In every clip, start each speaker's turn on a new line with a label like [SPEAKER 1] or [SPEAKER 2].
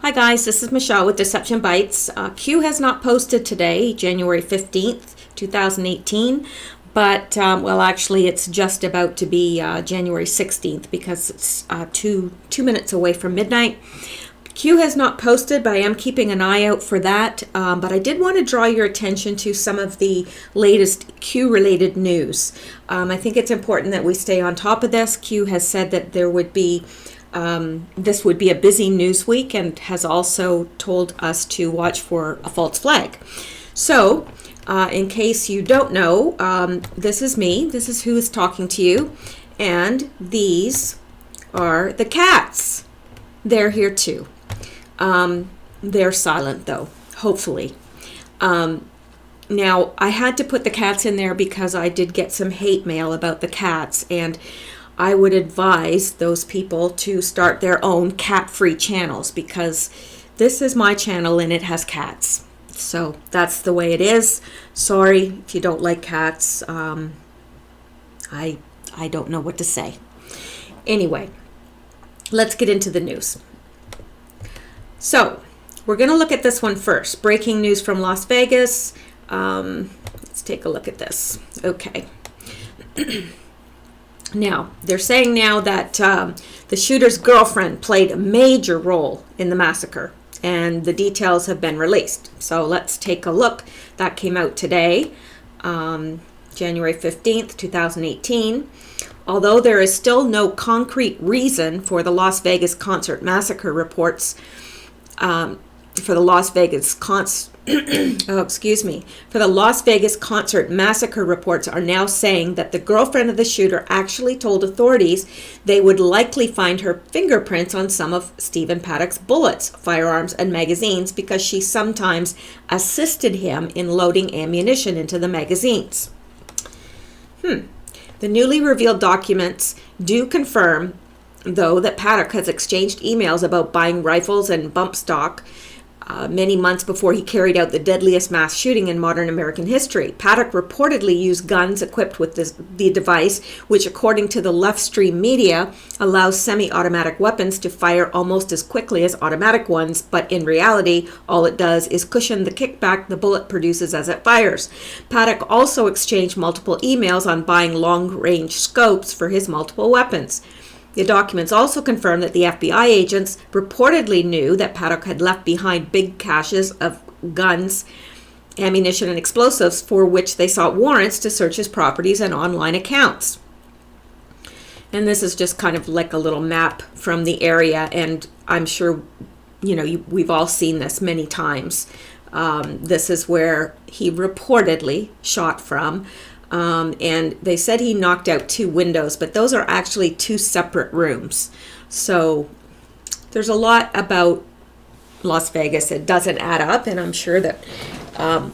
[SPEAKER 1] Hi guys, this is Mishel with Deception Bytes. Q has not posted today, January 15th, 2018, but actually it's just about to be January 16th because it's two minutes away from midnight. Q has not posted, but I am keeping an eye out for that. But I did want to draw your attention to some of the latest Q-related news. I think it's important that we stay on top of this. Q has said that there would be this would be a busy news week and has also told us to watch for a false flag. So, in case you don't know, this is me. This is who is talking to you. And these are the cats. They're here too. They're silent though, hopefully. Now, I had to put the cats in there because I did get some hate mail about the cats, and I would advise those people to start their own cat-free channels because this is my channel and it has cats. So that's the way it is. Sorry if you don't like cats. I don't know what to say. Anyway, let's get into the news. So we're going to look at this one first. Breaking news from Las Vegas. Let's take a look at this. Okay. Now, they're saying now that the shooter's girlfriend played a major role in the massacre, and the details have been released. So let's take a look. That came out today, January 15th, 2018. Although there is still no concrete reason for the Las Vegas concert massacre reports, for the Las Vegas concert massacre reports are now saying that the girlfriend of the shooter actually told authorities they would likely find her fingerprints on some of Stephen Paddock's bullets, firearms, and magazines because she sometimes assisted him in loading ammunition into the magazines. The newly revealed documents do confirm, though, that Paddock has exchanged emails about buying rifles and bump stock many months before he carried out the deadliest mass shooting in modern American history. Paddock reportedly used guns equipped with the device, which, according to the left-stream media, allows semi-automatic weapons to fire almost as quickly as automatic ones, but in reality, all it does is cushion the kickback the bullet produces as it fires. Paddock also exchanged multiple emails on buying long-range scopes for his multiple weapons. The documents also confirm that the FBI agents reportedly knew that Paddock had left behind big caches of guns, ammunition, and explosives for which they sought warrants to search his properties and online accounts. And this is just kind of like a little map from the area, and I'm sure we've all seen this many times. This is where he reportedly shot from. And they said he knocked out 2 windows, but those are actually 2 separate rooms. So there's a lot about Las Vegas that doesn't add up, and I'm sure that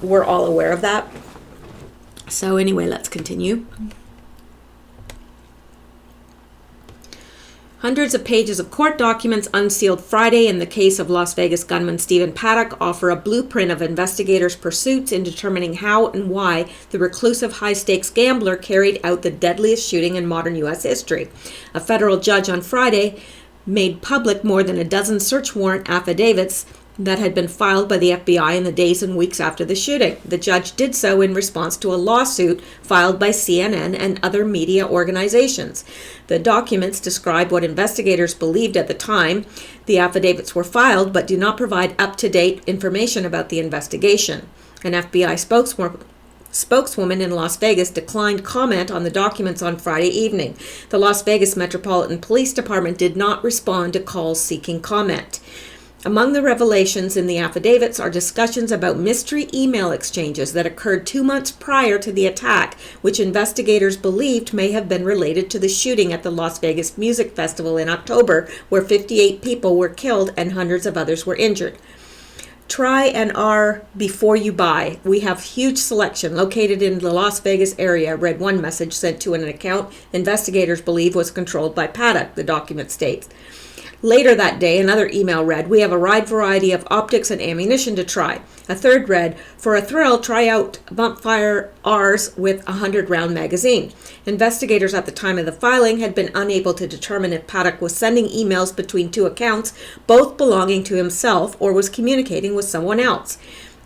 [SPEAKER 1] we're all aware of that. So anyway, let's continue. Hundreds of pages of court documents unsealed Friday in the case of Las Vegas gunman Stephen Paddock offer a blueprint of investigators' pursuits in determining how and why the reclusive high-stakes gambler carried out the deadliest shooting in modern U.S. history. A federal judge on Friday made public more than a dozen search warrant affidavits that had been filed by the FBI in the days and weeks after the shooting. The judge did so in response to a lawsuit filed by CNN and other media organizations. The documents describe what investigators believed at the time the affidavits were filed, but do not provide up-to-date information about the investigation. An FBI spokeswoman in Las Vegas declined comment on the documents on Friday evening. The Las Vegas Metropolitan Police Department did not respond to calls seeking comment. Among the revelations in the affidavits are discussions about mystery email exchanges that occurred 2 months prior to the attack, which investigators believed may have been related to the shooting at the Las Vegas Music Festival in October, where 58 people were killed and hundreds of others were injured. Try and R before you buy. We have huge selection located in the Las Vegas area, read one message sent to an account investigators believe was controlled by Paddock, the document states. Later that day, another email read, "We have a wide variety of optics and ammunition to try." A third read, "For a thrill, try out Bumpfire R's with a 100-round magazine." Investigators at the time of the filing had been unable to determine if Paddock was sending emails between two accounts, both belonging to himself, or was communicating with someone else.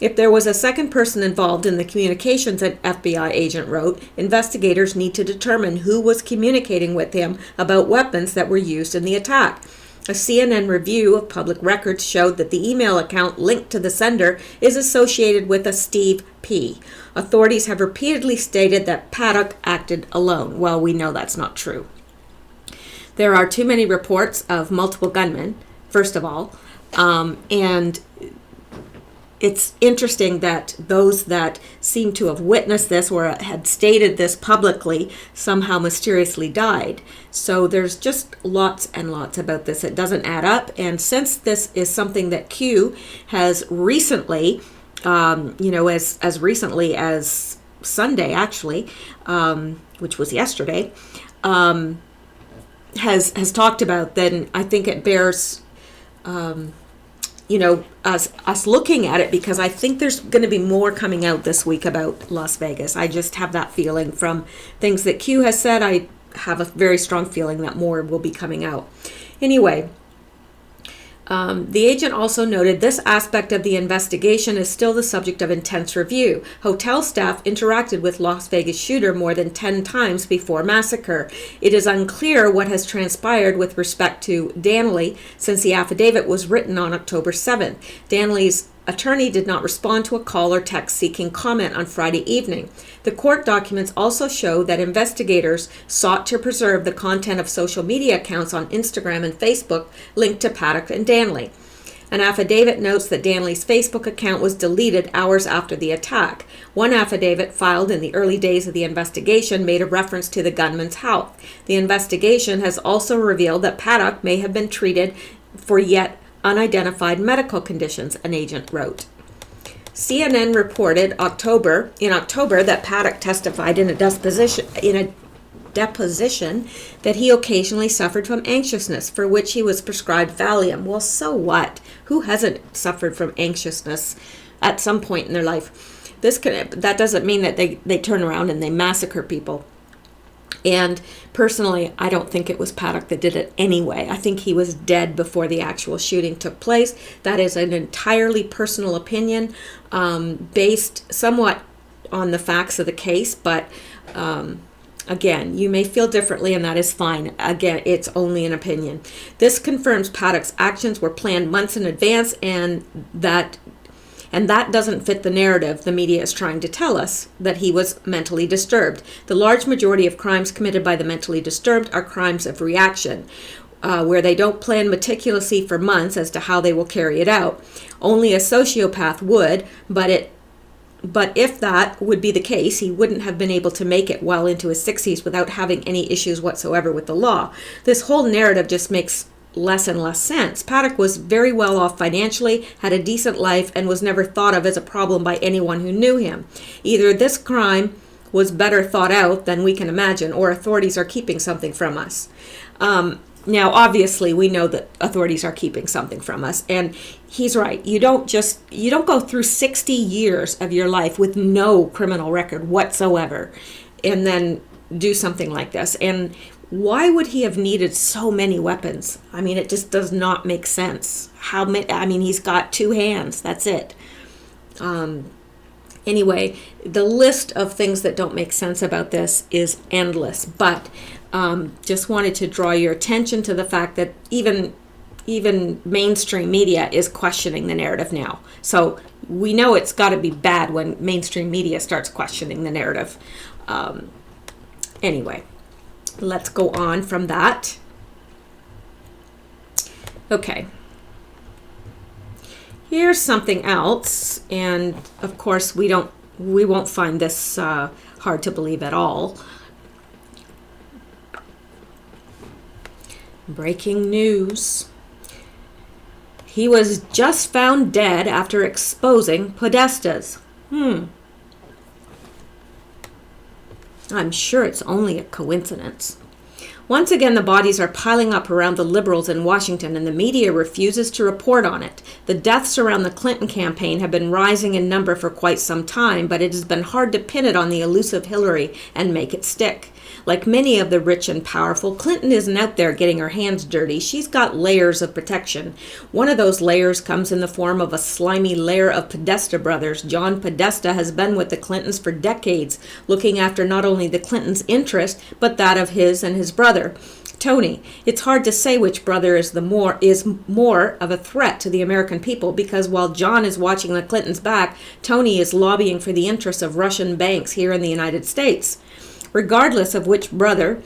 [SPEAKER 1] If there was a second person involved in the communications, an FBI agent wrote, investigators need to determine who was communicating with him about weapons that were used in the attack. A CNN review of public records showed that the email account linked to the sender is associated with a Steve P. Authorities have repeatedly stated that Paddock acted alone. Well, we know that's not true. There are too many reports of multiple gunmen, first of all, and it's interesting that those that seem to have witnessed this or had stated this publicly somehow mysteriously died. So there's just lots and lots about this. It doesn't add up. And since this is something that Q has recently, as recently as Sunday, actually, which was yesterday, has talked about, then I think it bears us looking at it, because I think there's going to be more coming out this week about Las Vegas. I just have that feeling from things that Q has said. I have a very strong feeling that more will be coming out. Anyway, the agent also noted this aspect of the investigation is still the subject of intense review. Hotel staff interacted with Las Vegas shooter more than 10 times before massacre. It is unclear what has transpired with respect to Danley since the affidavit was written on October 7th. Danley's attorney did not respond to a call or text seeking comment on Friday evening. The court documents also show that investigators sought to preserve the content of social media accounts on Instagram and Facebook linked to Paddock and Danley. An affidavit notes that Danley's Facebook account was deleted hours after the attack. One affidavit filed in the early days of the investigation made a reference to the gunman's health. The investigation has also revealed that Paddock may have been treated for yet unidentified medical conditions, an agent wrote. CNN reported in October that Paddock testified in a deposition that he occasionally suffered from anxiousness, for which he was prescribed Valium. Well, so what? Who hasn't suffered from anxiousness at some point in their life? That doesn't mean that they turn around and they massacre people. And personally, I don't think it was Paddock that did it anyway. I think he was dead before the actual shooting took place. That is an entirely personal opinion, based somewhat on the facts of the case. But again, you may feel differently, and that is fine. Again, it's only an opinion. This confirms Paddock's actions were planned months in advance, and that doesn't fit the narrative the media is trying to tell us, that he was mentally disturbed. The large majority of crimes committed by the mentally disturbed are crimes of reaction, where they don't plan meticulously for months as to how they will carry it out. Only a sociopath would, but if that would be the case, he wouldn't have been able to make it well into his 60s without having any issues whatsoever with the law. This whole narrative just makes less and less sense. Paddock was very well off financially, had a decent life, and was never thought of as a problem by anyone who knew him. Either this crime was better thought out than we can imagine, or authorities are keeping something from us. Now, obviously, we know that authorities are keeping something from us, and he's right. You don't go through 60 years of your life with no criminal record whatsoever and then do something like this. And why would he have needed so many weapons? I mean, it just does not make sense. How many? I mean, he's got 2 hands. That's it. Anyway, the list of things that don't make sense about this is endless. But just wanted to draw your attention to the fact that even mainstream media is questioning the narrative now. So we know it's got to be bad when mainstream media starts questioning the narrative. Anyway. Let's go on from that. Okay. Here's something else, and of course we won't find this hard to believe at all. Breaking news. He was just found dead after exposing podestas. I'm sure it's only a coincidence. Once again, the bodies are piling up around the liberals in Washington, and the media refuses to report on it. The deaths around the Clinton campaign have been rising in number for quite some time, but it has been hard to pin it on the elusive Hillary and make it stick. Like many of the rich and powerful, Clinton isn't out there getting her hands dirty. She's got layers of protection. One of those layers comes in the form of a slimy layer of Podesta brothers. John Podesta has been with the Clintons for decades, looking after not only the Clintons' interest, but that of his and his brother, Tony. It's hard to say which brother is more of a threat to the American people, because while John is watching the Clintons' back, Tony is lobbying for the interests of Russian banks here in the United States. Regardless of which brother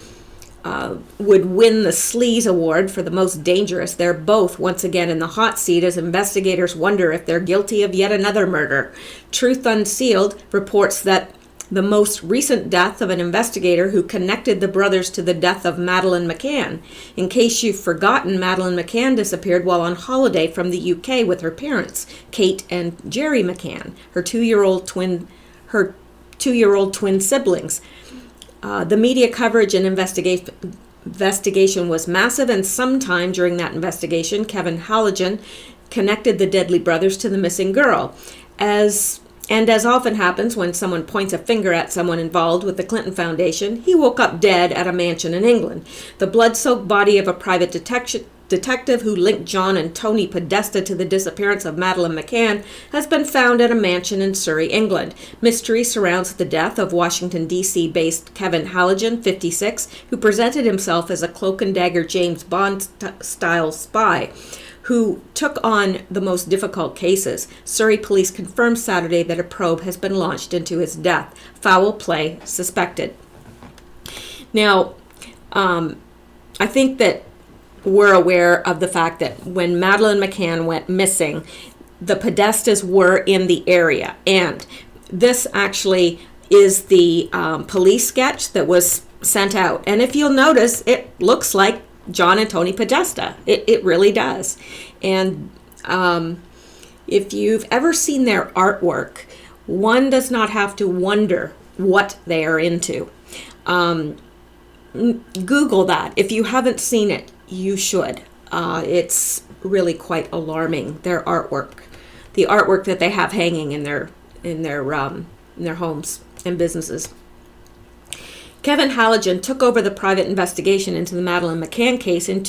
[SPEAKER 1] would win the Sleaze Award for the most dangerous, they're both once again in the hot seat as investigators wonder if they're guilty of yet another murder. Truth Unsealed reports that the most recent death of an investigator who connected the brothers to the death of Madeleine McCann. In case you've forgotten, Madeleine McCann disappeared while on holiday from the UK with her parents, Kate and Jerry McCann, her two-year-old twin siblings. The media coverage and investigation was massive, and sometime during that investigation, Kevin Halligan connected the deadly brothers to the missing girl. As often happens when someone points a finger at someone involved with the Clinton Foundation, he woke up dead at a mansion in England. The blood-soaked body of a private detective who linked John and Tony Podesta to the disappearance of Madeleine McCann has been found at a mansion in Surrey, England. Mystery surrounds the death of Washington, D.C.-based Kevin Halligan, 56, who presented himself as a cloak-and-dagger James Bond-style spy who took on the most difficult cases. Surrey police confirmed Saturday that a probe has been launched into his death. Foul play suspected. Now, I think that we're aware of the fact that when Madeleine McCann went missing, the Podestas were in the area. And this actually is the police sketch that was sent out. And if you'll notice, it looks like John and Tony Podesta. It really does. And if you've ever seen their artwork, one does not have to wonder what they are into. Google that. If you haven't seen it, you should. It's really quite alarming, their artwork. The artwork that they have hanging in their homes and businesses. Kevin Halligan took over the private investigation into the Madeleine McCann case in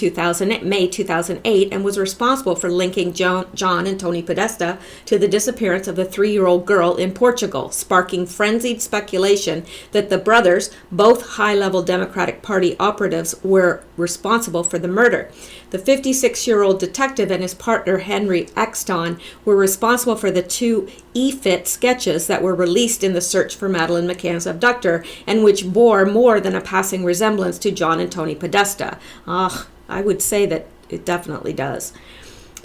[SPEAKER 1] May 2008 and was responsible for linking John and Tony Podesta to the disappearance of the 3-year-old girl in Portugal, sparking frenzied speculation that the brothers, both high-level Democratic Party operatives, were responsible for the murder. The 56-year-old detective and his partner Henry Exton were responsible for the 2 E-Fit sketches that were released in the search for Madeleine McCann's abductor, and which bore more than a passing resemblance to John and Tony Podesta. I would say that it definitely does.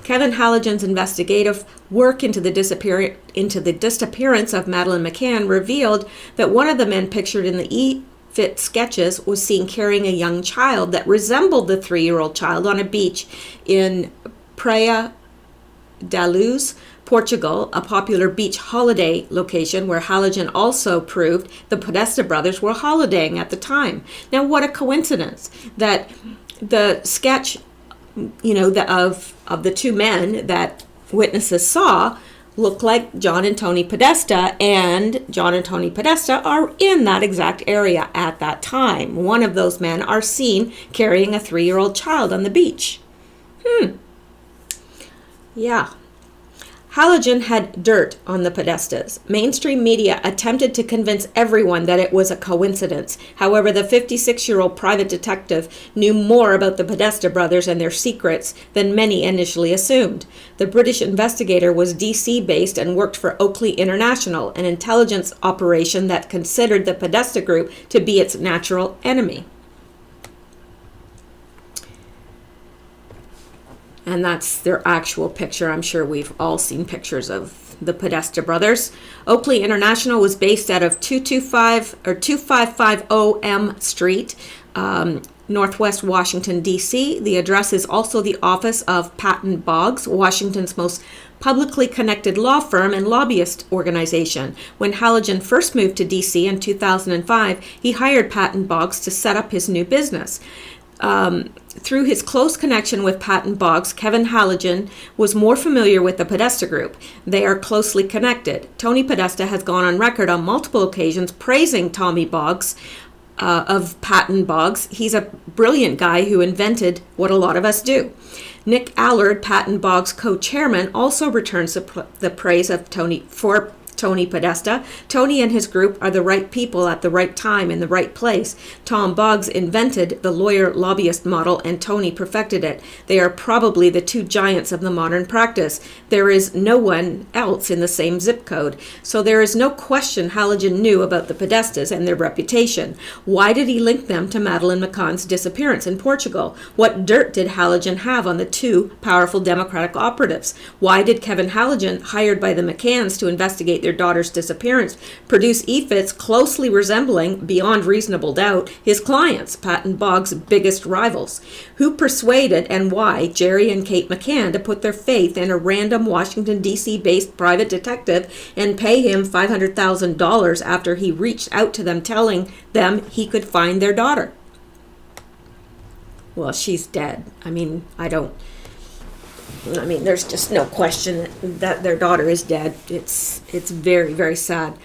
[SPEAKER 1] Kevin Halligan's investigative work into the disappearance of Madeleine McCann revealed that one of the men pictured in the E-Fit sketches was seen carrying a young child that resembled the 3-year-old child on a beach in Praia da Luz, Portugal, a popular beach holiday location where Halligan also proved the Podesta brothers were holidaying at the time. Now, what a coincidence that the sketch, of the 2 men that witnesses saw look like John and Tony Podesta, and John and Tony Podesta are in that exact area at that time. One of those men are seen carrying a 3-year-old child on the beach. Yeah. Halligan had dirt on the Podestas. Mainstream media attempted to convince everyone that it was a coincidence. However, the 56-year-old private detective knew more about the Podesta brothers and their secrets than many initially assumed. The British investigator was DC-based and worked for Oakley International, an intelligence operation that considered the Podesta group to be its natural enemy. And that's their actual picture. I'm sure we've all seen pictures of the Podesta brothers. Oakley International was based out of 2550 M Street, Northwest Washington, D.C. The address is also the office of Patton Boggs, Washington's most publicly connected law firm and lobbyist organization. When Halligan first moved to D.C. in 2005, he hired Patton Boggs to set up his new business. Through his close connection with Patton Boggs, Kevin Halligan was more familiar with the Podesta group. They are closely connected. Tony Podesta has gone on record on multiple occasions praising Tommy Boggs of Patton Boggs. He's a brilliant guy who invented what a lot of us do. Nick Allard, Patton Boggs' co-chairman, also returns the praise of Tony Podesta. Tony and his group are the right people at the right time in the right place. Tom Boggs invented the lawyer-lobbyist model, and Tony perfected it. They are probably the two giants of the modern practice. There is no one else in the same zip code. So there is no question Halligan knew about the Podestas and their reputation. Why did he link them to Madeleine McCann's disappearance in Portugal? What dirt did Halligan have on the two powerful Democratic operatives? Why did Kevin Halligan, hired by the McCanns to investigate their daughter's disappearance, produce e-fits closely resembling, beyond reasonable doubt, his clients, Patton Boggs' biggest rivals? Who persuaded and why Jerry and Kate McCann to put their faith in a random Washington, D.C.-based private detective and pay him $500,000 after he reached out to them telling them he could find their daughter? Well, she's dead. There's just no question that their daughter is dead. It's very, very sad.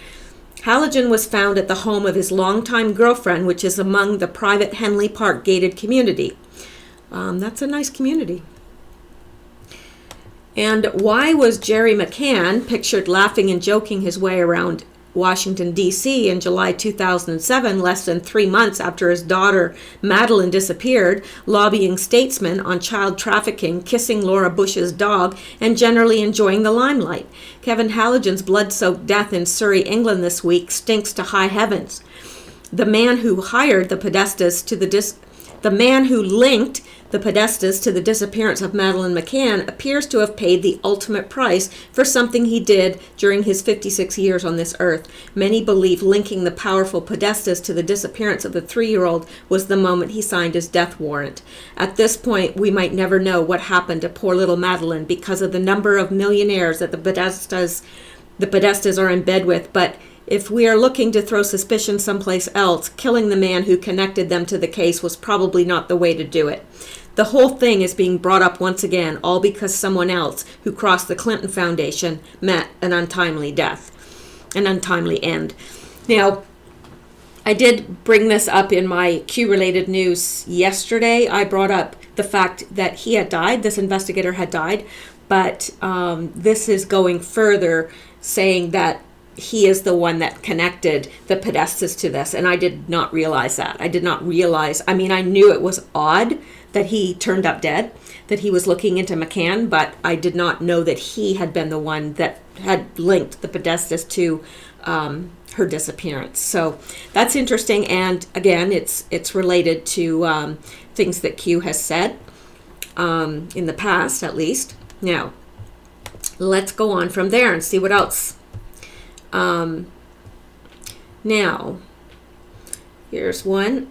[SPEAKER 1] Halligan was found at the home of his longtime girlfriend, which is among the private Henley Park gated community. That's a nice community. And why was Jerry McCann pictured laughing and joking his way around Washington, D.C. in July 2007, less than 3 months after his daughter Madeleine disappeared, lobbying statesmen on child trafficking, kissing Laura Bush's dog, and generally enjoying the limelight? Kevin Halligan's blood-soaked death in Surrey, England this week stinks to high heavens. The man who hired the Podestas to the man who linked the Podestas to the disappearance of Madeleine McCann appears to have paid the ultimate price for something he did during his 56 years on this earth. Many believe linking the powerful Podestas to the disappearance of the 3-year-old was the moment he signed his death warrant. At this point, we might never know what happened to poor little Madeleine because of the number of millionaires that the Podestas are in bed with, but if we are looking to throw suspicion someplace else, killing the man who connected them to the case was probably not the way to do it. The whole thing is being brought up once again, all because someone else who crossed the Clinton Foundation met an untimely death, an untimely end. Now, I did bring this up in my Q-related news yesterday. I brought up the fact that he had died, this investigator had died, but this is going further, saying that he is the one that connected the Podestas to this, and I did not realize that. I knew it was odd that he turned up dead, that he was looking into McCann, but I did not know that he had been the one that had linked the Podestas to her disappearance. So that's interesting, and again, it's related to things that Q has said in the past, at least. Now, let's go on from there and see what else. Now, here's one.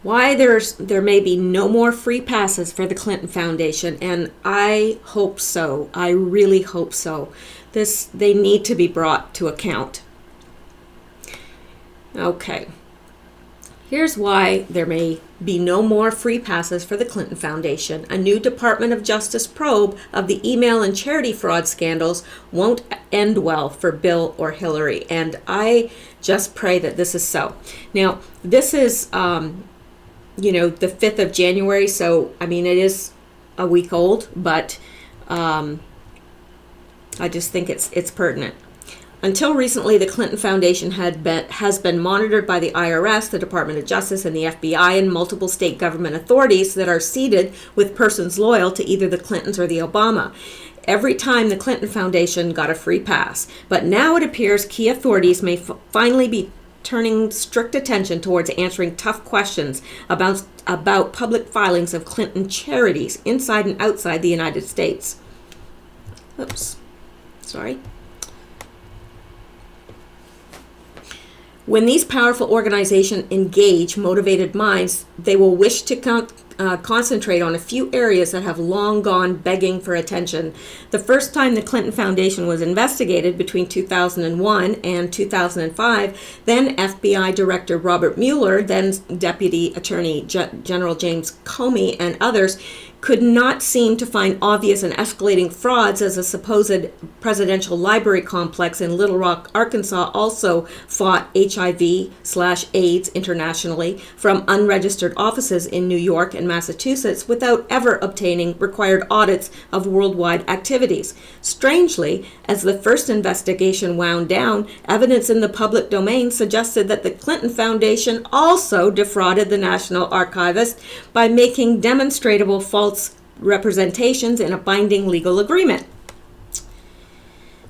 [SPEAKER 1] Why there may be no more free passes for the Clinton Foundation, and I hope so. I really hope so. They need to be brought to account. Okay. Here's why there may be no more free passes for the Clinton Foundation. A new Department of Justice probe of the email and charity fraud scandals won't end well for Bill or Hillary, and I just pray that this is so. Now, this is the 5th of January, so it is a week old, but I just think it's pertinent. Until recently, the Clinton Foundation has been monitored by the IRS, the Department of Justice, and the FBI, and multiple state government authorities that are seated with persons loyal to either the Clintons or the Obama. Every time the Clinton Foundation got a free pass. But now it appears key authorities may finally be turning strict attention towards answering tough questions about public filings of Clinton charities inside and outside the United States. Oops. Sorry. When these powerful organizations engage motivated minds, they will wish to concentrate on a few areas that have long gone begging for attention. The first time the Clinton Foundation was investigated, between 2001 and 2005, then FBI Director Robert Mueller, then Deputy Attorney General James Comey, and others could not seem to find obvious and escalating frauds, as a supposed presidential library complex in Little Rock, Arkansas also fought HIV/AIDS internationally from unregistered offices in New York and Massachusetts without ever obtaining required audits of worldwide activities. Strangely, as the first investigation wound down, evidence in the public domain suggested that the Clinton Foundation also defrauded the National Archivist by making demonstrable false representations in a binding legal agreement.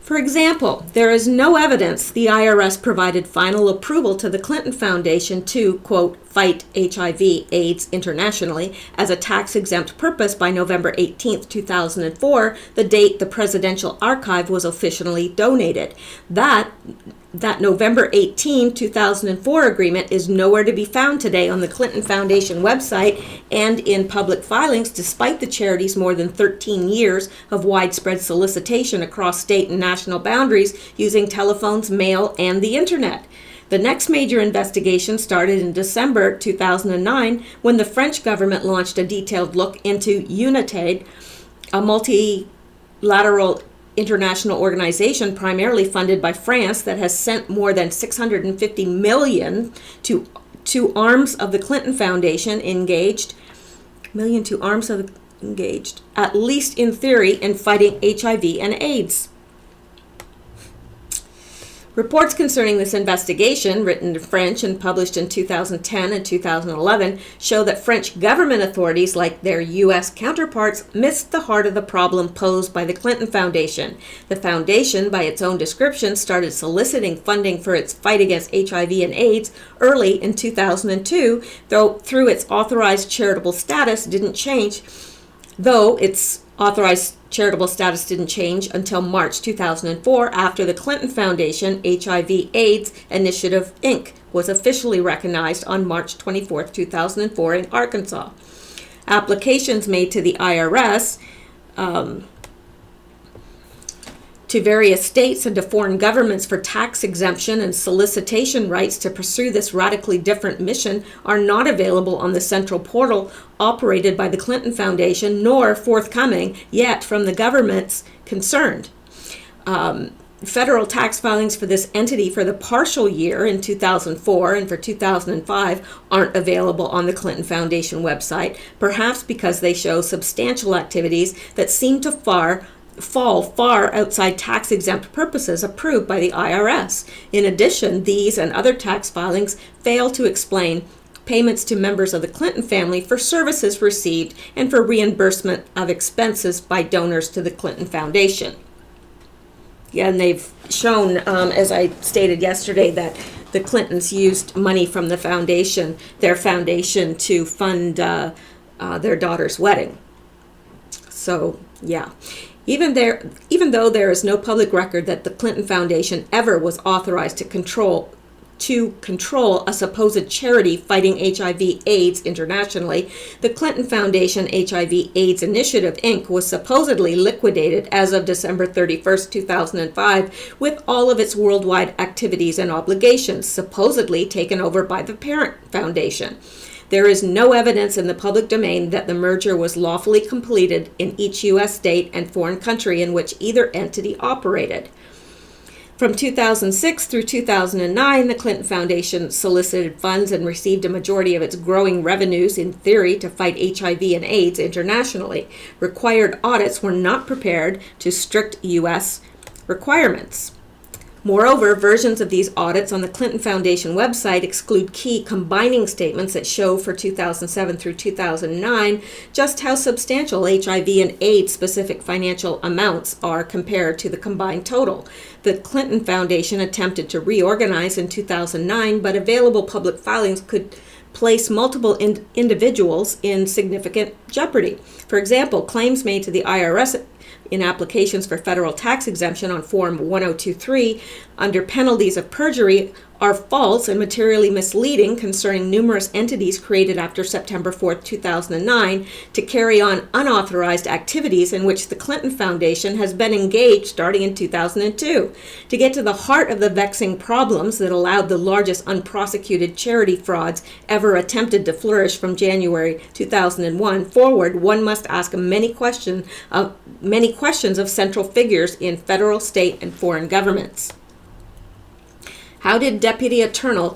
[SPEAKER 1] For example, there is no evidence the IRS provided final approval to the Clinton Foundation to, quote, fight HIV/AIDS internationally as a tax-exempt purpose by November 18, 2004, the date the Presidential Archive was officially donated. That November 18, 2004 agreement is nowhere to be found today on the Clinton Foundation website and in public filings, despite the charity's more than 13 years of widespread solicitation across state and national boundaries using telephones, mail, and the internet. The next major investigation started in December 2009 when the French government launched a detailed look into UNITAID, a multilateral international organization primarily funded by France that has sent more than $650 million to arms of the Clinton Foundation engaged, at least in theory, in fighting HIV and AIDS. Reports concerning this investigation, written in French and published in 2010 and 2011, show that French government authorities, like their U.S. counterparts, missed the heart of the problem posed by the Clinton Foundation. The foundation, by its own description, started soliciting funding for its fight against HIV and AIDS early in 2002, though its authorized charitable status didn't change until March 2004, after the Clinton Foundation HIV/AIDS Initiative, Inc. was officially recognized on March 24, 2004 in Arkansas. Applications made to the IRS, to various states and to foreign governments for tax exemption and solicitation rights to pursue this radically different mission are not available on the central portal operated by the Clinton Foundation, nor forthcoming yet from the governments concerned. Federal tax filings for this entity for the partial year in 2004 and for 2005 aren't available on the Clinton Foundation website, perhaps because they show substantial activities that seem to fall far outside tax-exempt purposes approved by the IRS. In addition, these and other tax filings fail to explain payments to members of the Clinton family for services received and for reimbursement of expenses by donors to the Clinton Foundation. Yeah, and they've shown, as I stated yesterday, that the Clintons used money from their foundation to fund their daughter's wedding. So, yeah. Even though there is no public record that the Clinton Foundation ever was authorized to control a supposed charity fighting HIV/AIDS internationally, the Clinton Foundation HIV/AIDS Initiative, Inc. was supposedly liquidated as of December 31st, 2005, with all of its worldwide activities and obligations supposedly taken over by the parent foundation. There is no evidence in the public domain that the merger was lawfully completed in each U.S. state and foreign country in which either entity operated. From 2006 through 2009, the Clinton Foundation solicited funds and received a majority of its growing revenues, in theory, to fight HIV and AIDS internationally. Required audits were not prepared to strict U.S. requirements. Moreover, versions of these audits on the Clinton Foundation website exclude key combining statements that show for 2007 through 2009 just how substantial HIV and AIDS specific financial amounts are compared to the combined total. The Clinton Foundation attempted to reorganize in 2009, but available public filings could place multiple individuals in significant jeopardy. For example, claims made to the IRS in applications for federal tax exemption on Form 1023 under penalties of perjury are false and materially misleading concerning numerous entities created after September 4th, 2009 to carry on unauthorized activities in which the Clinton Foundation has been engaged starting in 2002. To get to the heart of the vexing problems that allowed the largest unprosecuted charity frauds ever attempted to flourish from January 2001 forward, one must ask many questions of central figures in federal, state, and foreign governments. How did Deputy Attorney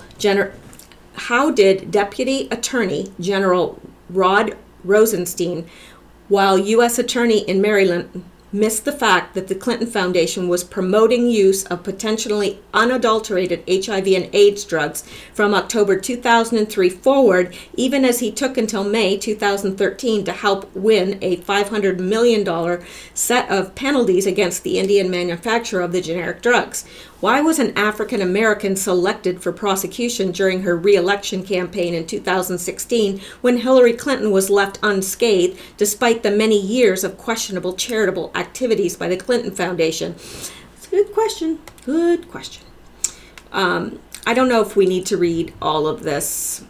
[SPEAKER 1] General Rod Rosenstein, while U.S. Attorney in Maryland, miss the fact that the Clinton Foundation was promoting use of potentially unadulterated HIV and AIDS drugs from October 2003 forward, even as he took until May 2013 to help win a $500 million set of penalties against the Indian manufacturer of the generic drugs? Why was an African American selected for prosecution during her re-election campaign in 2016 when Hillary Clinton was left unscathed despite the many years of questionable charitable activities by the Clinton Foundation? It's a good question. Good question. I don't know if we need to read all of this.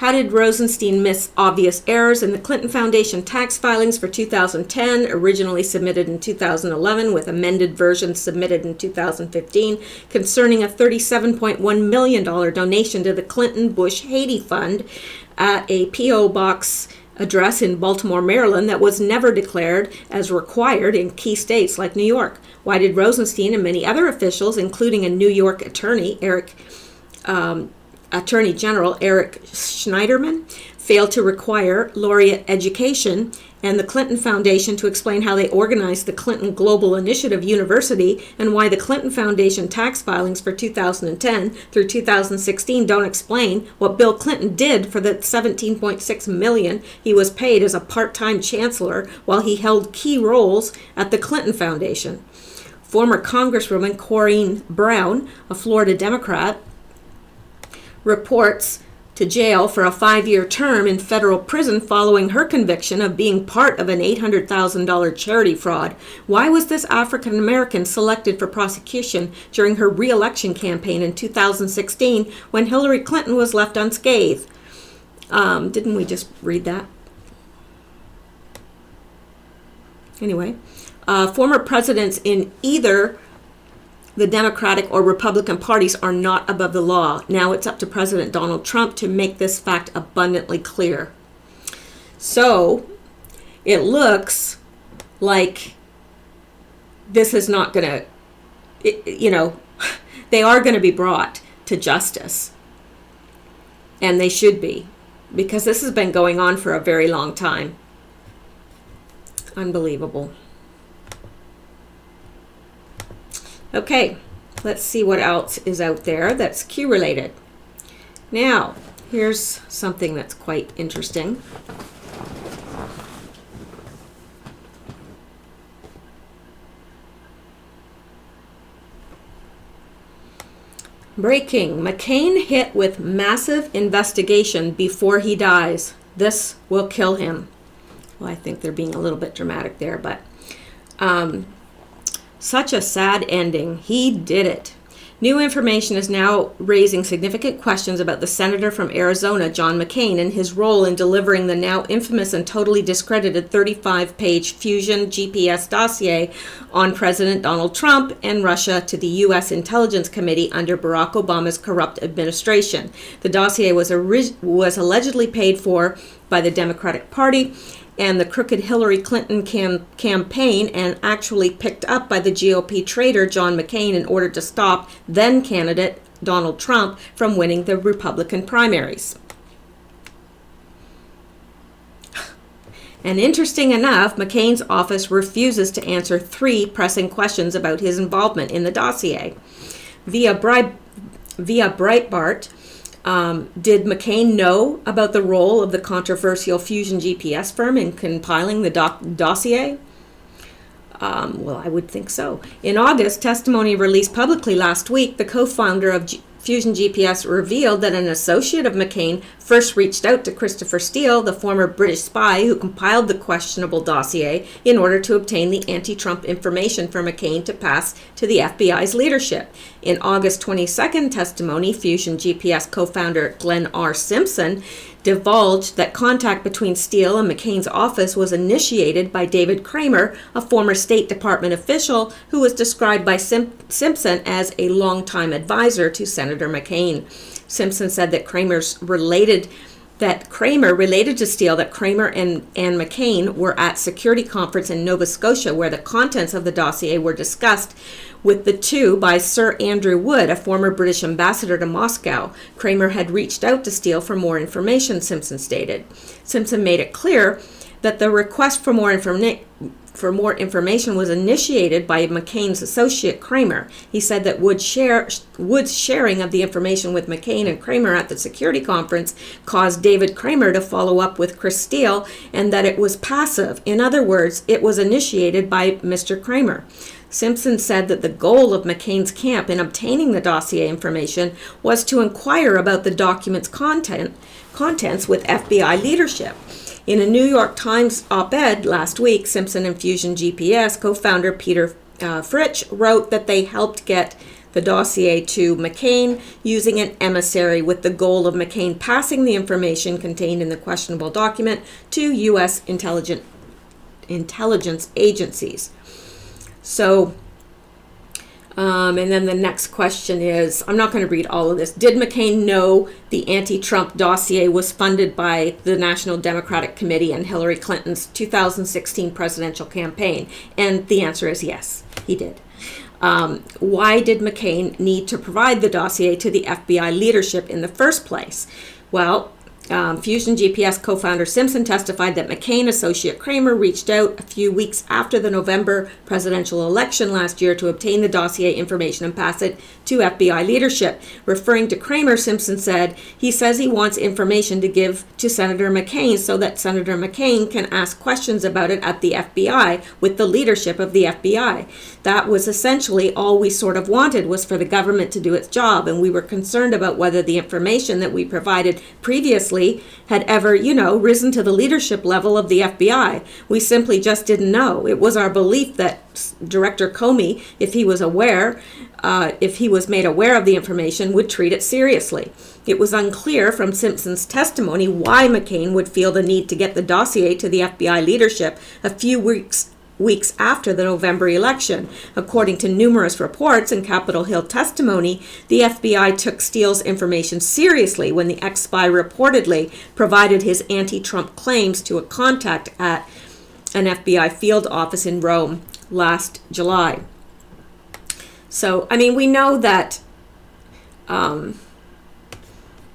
[SPEAKER 1] How did Rosenstein miss obvious errors in the Clinton Foundation tax filings for 2010, originally submitted in 2011 with amended versions submitted in 2015, concerning a $37.1 million donation to the Clinton-Bush-Haiti Fund at a P.O. Box address in Baltimore, Maryland that was never declared as required in key states like New York? Why did Rosenstein and many other officials, including a New York Attorney General Eric Schneiderman, failed to require laureate education and the Clinton Foundation to explain how they organized the Clinton Global Initiative University, and why the Clinton Foundation tax filings for 2010 through 2016 don't explain what Bill Clinton did for the $17.6 million he was paid as a part-time chancellor while he held key roles at the Clinton Foundation? Former Congresswoman Corrine Brown, a Florida Democrat, reports to jail for a 5-year term in federal prison following her conviction of being part of an $800,000 charity fraud. Why was this African American selected for prosecution during her re-election campaign in 2016 when Hillary Clinton was left unscathed? Didn't we just read that? Anyway, former presidents in either the Democratic or Republican parties are not above the law. Now it's up to President Donald Trump to make this fact abundantly clear. So it looks like this is not going to, they are going to be brought to justice. And they should be, because this has been going on for a very long time. Unbelievable. Okay, let's see what else is out there that's Q related. Now, here's something that's quite interesting. Breaking: McCain hit with massive investigation before he dies. This will kill him. Well, I think they're being a little bit dramatic there, but such a sad ending. He did it. New information is now raising significant questions about the senator from Arizona, John McCain, and his role in delivering the now infamous and totally discredited 35-page Fusion GPS dossier on President Donald Trump and Russia to the U.S. Intelligence Committee under Barack Obama's corrupt administration. The dossier was allegedly paid for by the Democratic Party and the crooked Hillary Clinton campaign, and actually picked up by the GOP traitor John McCain in order to stop then-candidate Donald Trump from winning the Republican primaries. And interesting enough, McCain's office refuses to answer 3 pressing questions about his involvement in the dossier. Via Breitbart, did McCain know about the role of the controversial Fusion GPS firm in compiling the dossier? Well, I would think so. In August, testimony released publicly last week, the co-founder of Fusion GPS revealed that an associate of McCain first reached out to Christopher Steele, the former British spy who compiled the questionable dossier, in order to obtain the anti-Trump information for McCain to pass to the FBI's leadership. In August 22nd testimony, Fusion GPS co-founder Glenn R. Simpson divulged that contact between Steele and McCain's office was initiated by David Kramer, a former State Department official who was described by Simpson as a longtime advisor to Senator McCain. Simpson said that Kramer related to Steele that Kramer and McCain were at security conference in Nova Scotia where the contents of the dossier were discussed with the two by Sir Andrew Wood, a former British ambassador to Moscow. Kramer had reached out to Steele for more information, Simpson stated. Simpson made it clear that the request for more information was initiated by McCain's associate Kramer. He said that Wood's sharing of the information with McCain and Kramer at the security conference caused David Kramer to follow up with Chris Steele, and that it was passive. In other words, it was initiated by Mr. Kramer. Simpson said that the goal of McCain's camp in obtaining the dossier information was to inquire about the document's contents with FBI leadership. In a New York Times op-ed last week, Simpson and Fusion GPS co-founder Peter Fritsch wrote that they helped get the dossier to McCain using an emissary with the goal of McCain passing the information contained in the questionable document to U.S. intelligence agencies. So, and then the next question is, I'm not going to read all of this. Did McCain know the anti-Trump dossier was funded by the National Democratic Committee and Hillary Clinton's 2016 presidential campaign? And the answer is yes, he did. Why did McCain need to provide the dossier to the FBI leadership in the first place? Well, Fusion GPS co-founder Simpson testified that McCain associate Kramer reached out a few weeks after the November presidential election last year to obtain the dossier information and pass it to FBI leadership. Referring to Kramer, Simpson said, he says he wants information to give to Senator McCain so that Senator McCain can ask questions about it at the FBI with the leadership of the FBI. That was essentially all we sort of wanted, was for the government to do its job, and we were concerned about whether the information that we provided previously had ever, risen to the leadership level of the FBI. We simply just didn't know. It was our belief that Director Comey, if he was made aware of the information, would treat it seriously. It was unclear from Simpson's testimony why McCain would feel the need to get the dossier to the FBI leadership a few weeks after the November election. According to numerous reports and Capitol Hill testimony, the FBI took Steele's information seriously when the ex-spy reportedly provided his anti-Trump claims to a contact at an FBI field office in Rome last July. So, we know that, and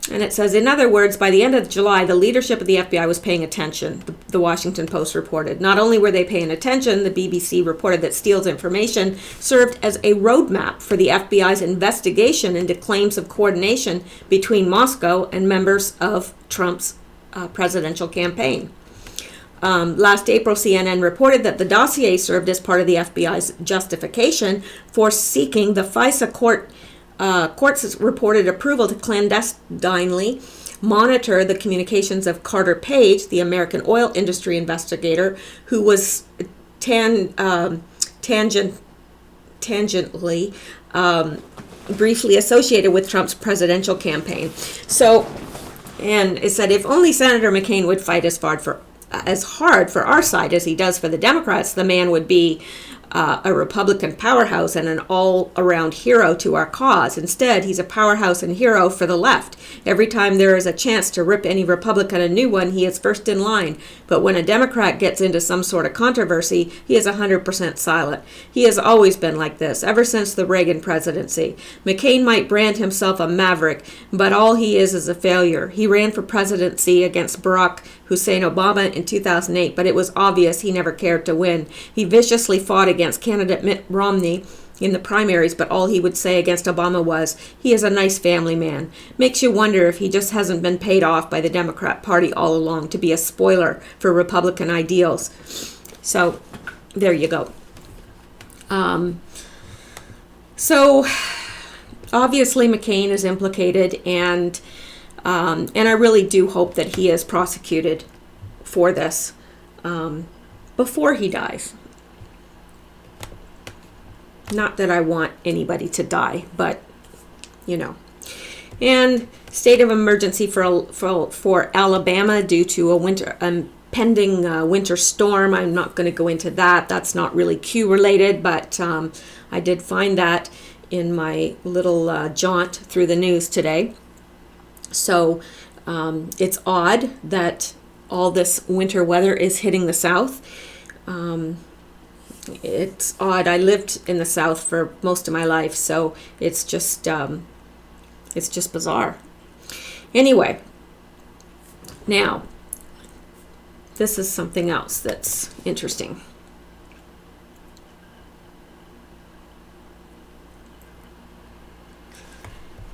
[SPEAKER 1] it says, in other words, by the end of July, the leadership of the FBI was paying attention, the Washington Post reported. Not only were they paying attention, the BBC reported that Steele's information served as a roadmap for the FBI's investigation into claims of coordination between Moscow and members of Trump's presidential campaign. Last April, CNN reported that the dossier served as part of the FBI's justification for seeking the FISA court's reported approval to clandestinely monitor the communications of Carter Page, the American oil industry investigator, who was tangentially briefly associated with Trump's presidential campaign. So, and it said, if only Senator McCain would fight as hard for our side as he does for the Democrats, the man would be a Republican powerhouse and an all-around hero to our cause. Instead, he's a powerhouse and hero for the left. Every time there is a chance to rip any Republican a new one, he is first in line. But when a Democrat gets into some sort of controversy, he is 100% silent. He has always been like this, ever since the Reagan presidency. McCain might brand himself a maverick, but all he is a failure. He ran for presidency against Barack Hussein Obama in 2008, but it was obvious he never cared to win. He viciously fought against candidate Mitt Romney in the primaries, but all he would say against Obama was, he is a nice family man. Makes you wonder if he just hasn't been paid off by the Democrat Party all along to be a spoiler for Republican ideals. So, there you go. So, obviously McCain is implicated, and I really do hope that he is prosecuted for this before he dies. Not that I want anybody to die, but you know. And state of emergency for Alabama due to a pending winter storm. I'm not going to go into that. That's not really Q related, but I did find that in my little jaunt through the news today. So it's odd that all this winter weather is hitting the South. It's odd. I lived in the South for most of my life, so it's just bizarre. Anyway, now this is something else that's interesting.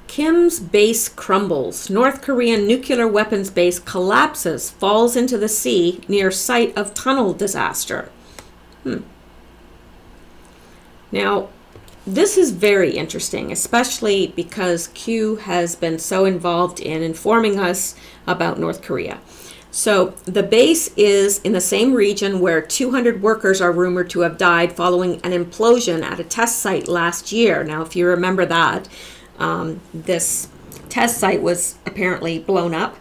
[SPEAKER 1] Kim's base crumbles. North Korean nuclear weapons base collapses, falls into the sea near site of tunnel disaster. Now, this is very interesting, especially because Q has been so involved in informing us about North Korea. So the base is in the same region where 200 workers are rumored to have died following an implosion at a test site last year. Now, if you remember that, this test site was apparently blown up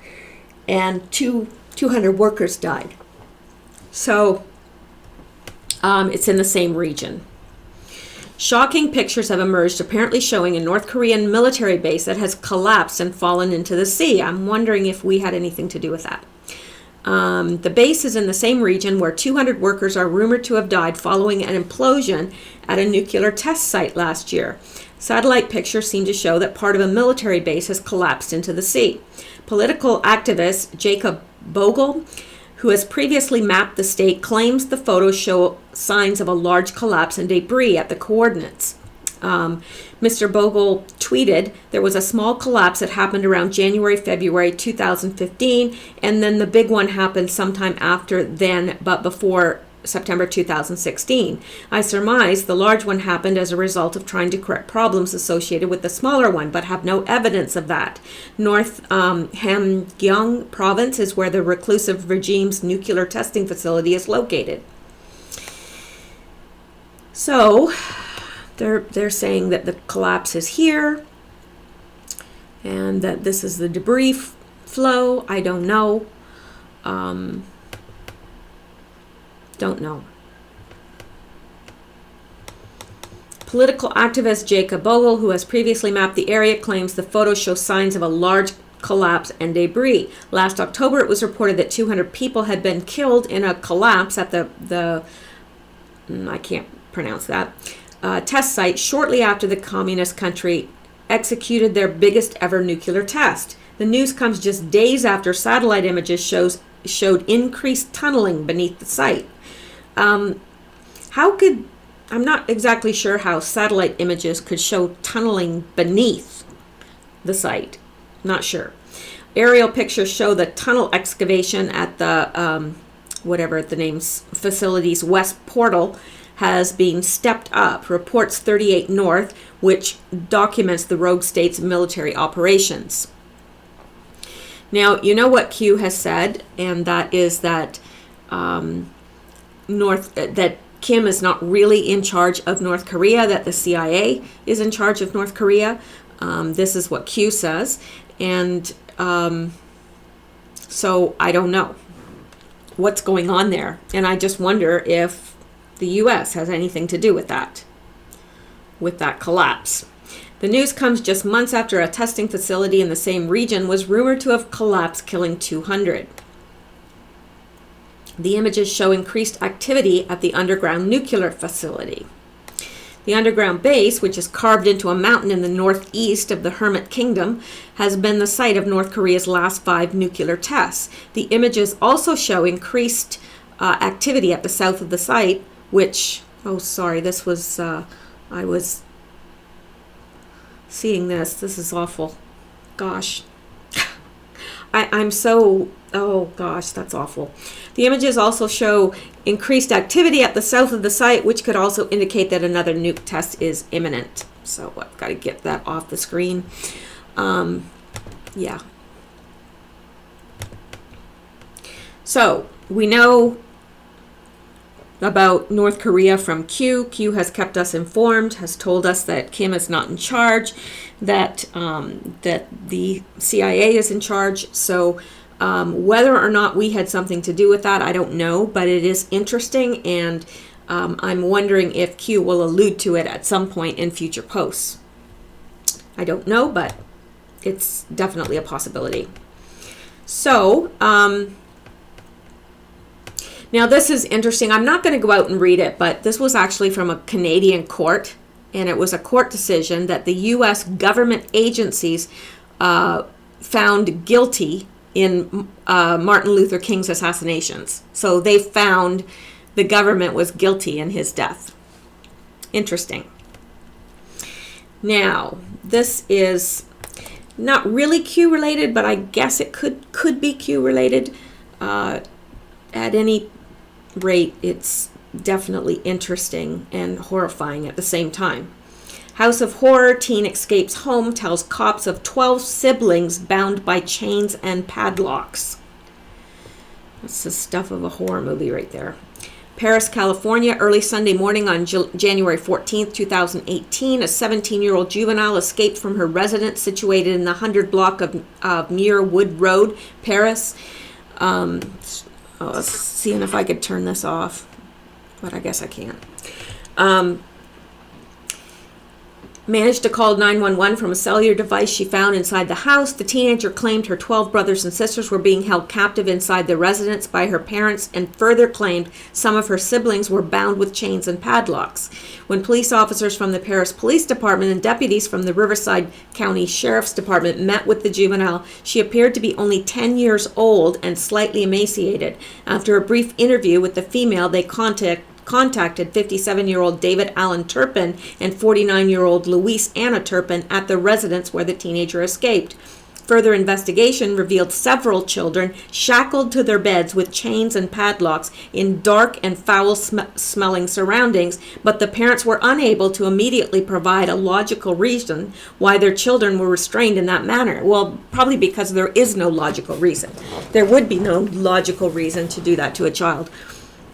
[SPEAKER 1] and 200 workers died. So it's in the same region. Shocking pictures have emerged, apparently showing a North Korean military base that has collapsed and fallen into the sea. I'm wondering if we had anything to do with that. The base is in the same region where 200 workers are rumored to have died following an implosion at a nuclear test site last year. Satellite pictures seem to show that part of a military base has collapsed into the sea. Political activist Jacob Bogle, who has previously mapped the state, claims the photos show signs of a large collapse and debris at the coordinates. Mr. Bogle tweeted, "There was a small collapse that happened around February 2015, and then the big one happened sometime after then, but before September 2016. I surmise the large one happened as a result of trying to correct problems associated with the smaller one, but have no evidence of that. North Hamgyong province is where the reclusive regime's nuclear testing facility is located." So they're saying that the collapse is here and that this is the debris flow. I don't know. Don't know. Political activist Jacob Bogle, who has previously mapped the area, claims the photos show signs of a large collapse and debris. Last October, it was reported that 200 people had been killed in a collapse at the I can't pronounce that, test site shortly after the communist country executed their biggest ever nuclear test. The news comes just days after satellite images showed increased tunneling beneath the site. I'm not exactly sure how satellite images could show tunneling beneath the site. Not sure. Aerial pictures show the tunnel excavation at the, whatever the name's, facility's west portal has been stepped up. Reports 38 North, which documents the rogue state's military operations. Now, you know what Q has said, and that is that that Kim is not really in charge of North Korea, that the CIA is in charge of North Korea. This is what Q says. And so I don't know what's going on there. And I just wonder if the U.S. has anything to do with that collapse. The news comes just months after a testing facility in the same region was rumored to have collapsed, killing 200. The images show increased activity at the underground nuclear facility. The underground base, which is carved into a mountain in the northeast of the Hermit Kingdom, has been the site of North Korea's last 5 nuclear tests. The images also show increased activity at the south of the site, which, this was, I was seeing this. This is awful. Gosh. I'm so, oh gosh, that's awful. The images also show increased activity at the south of the site, which could also indicate that another nuke test is imminent. So I've got to get that off the screen. Yeah. So we know about North Korea from Q. Q has kept us informed, has told us that Kim is not in charge, that the CIA is in charge. So whether or not we had something to do with that, I don't know, but it is interesting, and I'm wondering if Q will allude to it at some point in future posts. I don't know, but it's definitely a possibility. So, now this is interesting. I'm not going to go out and read it, but this was actually from a Canadian court, and it was a court decision that the U.S. government agencies found guilty in Martin Luther King's assassinations. So they found the government was guilty in his death. Interesting. Now, this is not really Q related, but I guess it could be Q related. At any rate, it's definitely interesting and horrifying at the same time. House of Horror, teen escapes home, tells cops of 12 siblings bound by chains and padlocks. That's the stuff of a horror movie right there. Paris, California, early Sunday morning on January 14th, 2018, a 17-year-old juvenile escaped from her residence situated in the 100 block of Muir Wood Road, Paris. I was seeing if I could turn this off, but I guess I can't. Managed to call 911 from a cellular device she found inside the house. The teenager claimed her 12 brothers and sisters were being held captive inside the residence by her parents, and further claimed some of her siblings were bound with chains and padlocks. When police officers from the Paris Police Department and deputies from the Riverside County Sheriff's Department met with the juvenile, she appeared to be only 10 years old and slightly emaciated. After a brief interview with the female, they contacted 57-year-old David Allen Turpin and 49-year-old Louise Anna Turpin at the residence where the teenager escaped. Further investigation revealed several children shackled to their beds with chains and padlocks in dark and foul-smelling surroundings, but the parents were unable to immediately provide a logical reason why their children were restrained in that manner. Well, probably because there is no logical reason. There would be no logical reason to do that to a child.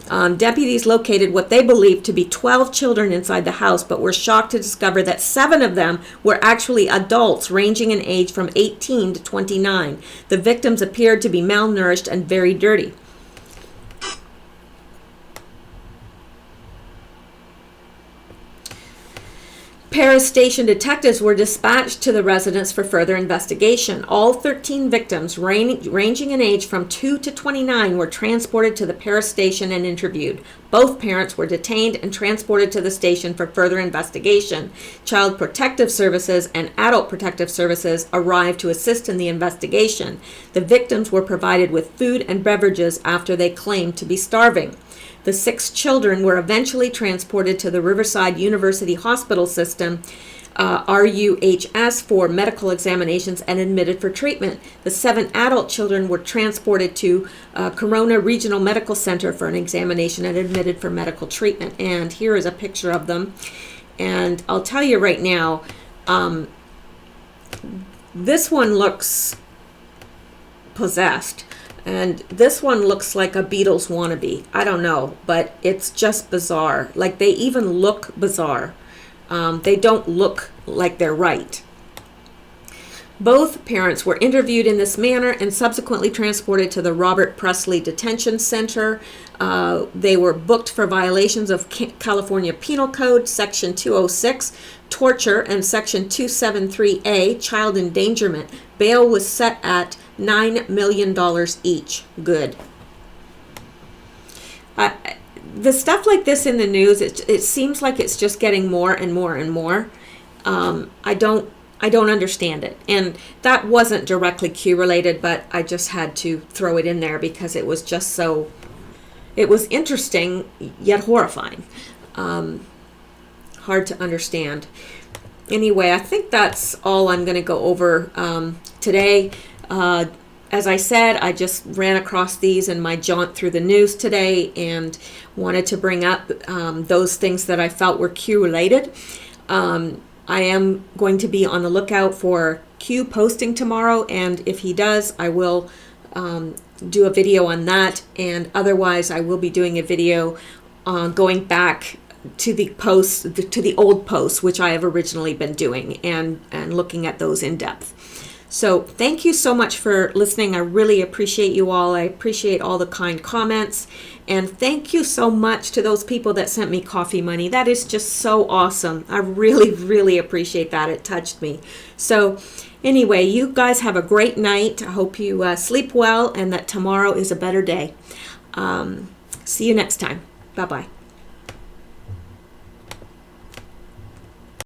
[SPEAKER 1] Deputies located what they believed to be 12 children inside the house, but were shocked to discover that 7 of them were actually adults ranging in age from 18 to 29. The victims appeared to be malnourished and very dirty. Paris station detectives were dispatched to the residence for further investigation. All 13 victims, ranging in age from 2 to 29, were transported to the Paris station and interviewed. Both parents were detained and transported to the station for further investigation. Child Protective Services and Adult Protective Services arrived to assist in the investigation. The victims were provided with food and beverages after they claimed to be starving. The 6 children were eventually transported to the Riverside University Hospital System, RUHS, for medical examinations and admitted for treatment. The 7 adult children were transported to Corona Regional Medical Center for an examination and admitted for medical treatment. And here is a picture of them. And I'll tell you right now, this one looks possessed. And this one looks like a Beatles wannabe. I don't know, but it's just bizarre. Like, they even look bizarre. They don't look like they're right. Both parents were interviewed in this manner and subsequently transported to the Robert Presley Detention Center. They were booked for violations of California Penal Code, Section 206, torture, and Section 273A, child endangerment. Bail was set at $9 million each. Good. The stuff like this in the news, it seems like it's just getting more and more and more. I don't understand it. And that wasn't directly Q related, but I just had to throw it in there because it was just so, it was interesting yet horrifying. Hard to understand. Anyway, I think that's all I'm going to go over today. As I said, I just ran across these in my jaunt through the news today and wanted to bring up those things that I felt were Q related. I am going to be on the lookout for Q posting tomorrow, and if he does, I will do a video on that, and otherwise I will be doing a video going back to the posts, to the old posts, which I have originally been doing, and looking at those in depth. So thank you so much for listening. I really appreciate you all. I appreciate all the kind comments. And thank you so much to those people that sent me coffee money. That is just so awesome. I really, really appreciate that. It touched me. So anyway, you guys have a great night. I hope you sleep well and that tomorrow is a better day. See you next time. Bye-bye.